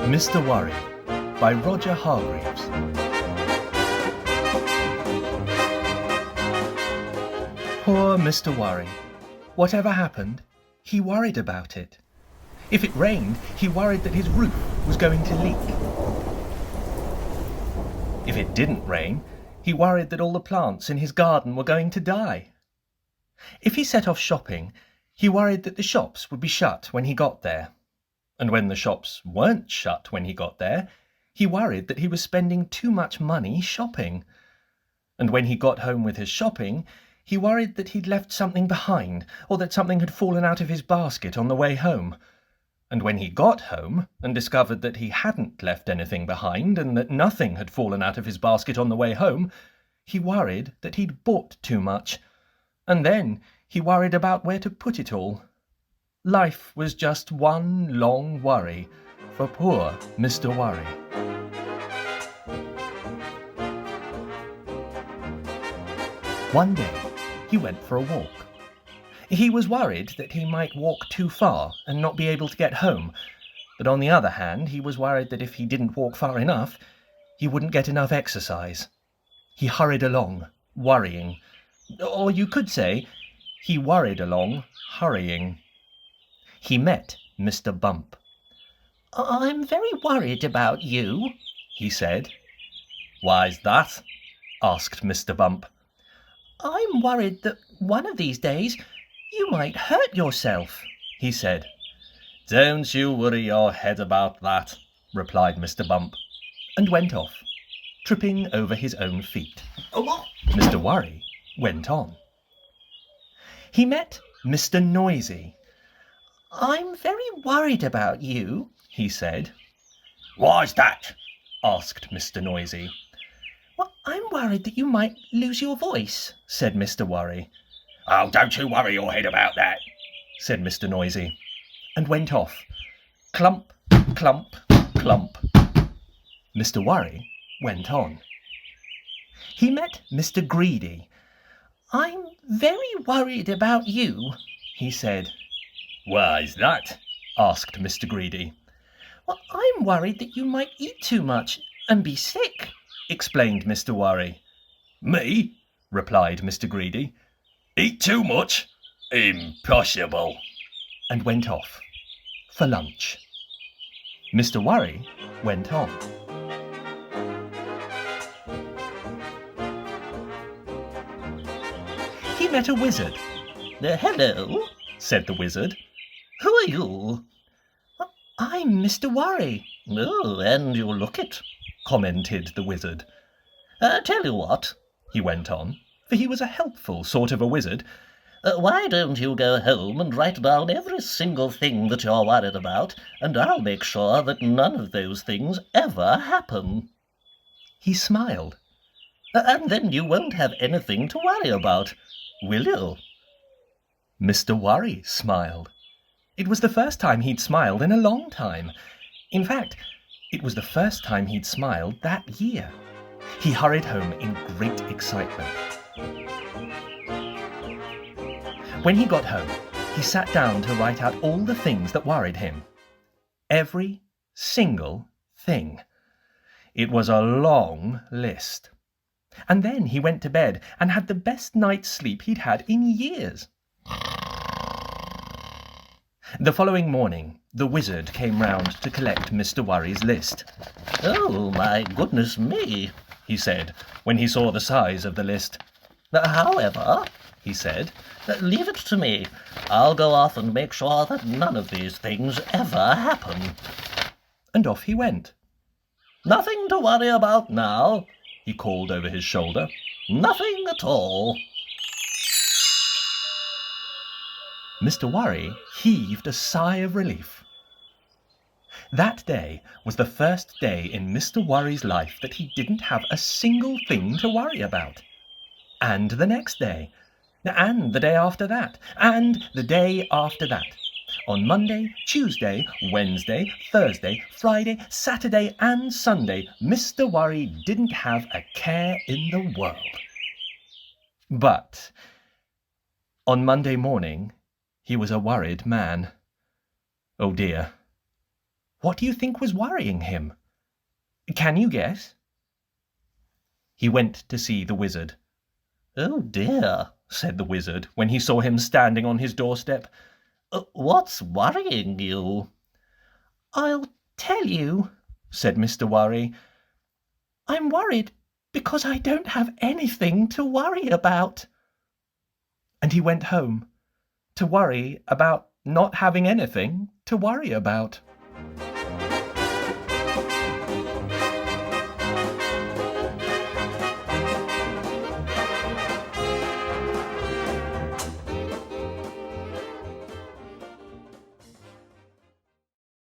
Mr. Worry by Roger Hargreaves. Poor Mr. Worry. Whatever happened, he worried about it. If it rained, he worried that his roof was going to leak. If it didn't rain, he worried that all the plants in his garden were going to die. If he set off shopping, he worried that the shops would be shut when he got there. And when the shops weren't shut when he got there, he worried that he was spending too much money shopping. And when he got home with his shopping, he worried that he'd left something behind, or that something had fallen out of his basket on the way home. And when he got home and discovered that he hadn't left anything behind and that nothing had fallen out of his basket on the way home, he worried that he'd bought too much. And then he worried about where to put it all. Life was just one long worry for poor Mr. Worry. One day, he went for a walk. He was worried that he might walk too far and not be able to get home, but on the other hand, he was worried that if he didn't walk far enough, he wouldn't get enough exercise. He hurried along, worrying. Or you could say, he worried along, hurrying. He met Mr. Bump. "I'm very worried about you," he said. "Why's that?" asked Mr. Bump. "I'm worried that one of these days you might hurt yourself," he said. "Don't you worry your head about that," replied Mr. Bump, and went off, tripping over his own feet. Mr. Worry went on. He met Mr. Noisy. "I'm very worried about you," he said. "Why's that?" asked Mr. Noisy. "Well, I'm worried that you might lose your voice," said Mr. Worry. "Oh, don't you worry your head about that," said Mr. Noisy, and went off. Clump, clump, clump. Mr. Worry went on. He met Mr. Greedy. "I'm very worried about you," he said. "Why's that?" asked Mr. Greedy. "Well, I'm worried that you might eat too much and be sick," explained Mr. Worry. "Me?" replied Mr. Greedy. "Eat too much? Impossible." And went off for lunch. Mr. Worry went on. He met a wizard. "Hello," said the wizard. "Who are you?" "I'm Mr. Worry." "Oh, and you look it," commented the wizard. "Tell you what," he went on, for he was a helpful sort of a wizard. "Why don't you go home and write down every single thing that you're worried about, and I'll make sure that none of those things ever happen." He smiled. "And then you won't have anything to worry about, will you?" Mr. Worry smiled. It was the first time he'd smiled in a long time. In fact, it was the first time he'd smiled that year. He hurried home in great excitement. When he got home, he sat down to write out all the things that worried him. Every single thing. It was a long list. And then he went to bed and had the best night's sleep he'd had in years. The following morning, the wizard came round to collect Mr. Worry's list. "Oh, my goodness me," he said, when he saw the size of the list. "However," he said, "leave it to me. I'll go off and make sure that none of these things ever happen." And off he went. "Nothing to worry about now," he called over his shoulder. "Nothing at all." Mr. Worry heaved a sigh of relief. That day was the first day in Mr. Worry's life that he didn't have a single thing to worry about. And the next day, and the day after that, and the day after that. On Monday, Tuesday, Wednesday, Thursday, Friday, Saturday, and Sunday, Mr. Worry didn't have a care in the world. But on Monday morning, he was a worried man. Oh dear. What do you think was worrying him? Can you guess? He went to see the wizard. "Oh dear," said the wizard when he saw him standing on his doorstep. "What's worrying you?" "I'll tell you," said Mr. Worry. "I'm worried because I don't have anything to worry about." And he went home to worry about not having anything to worry about.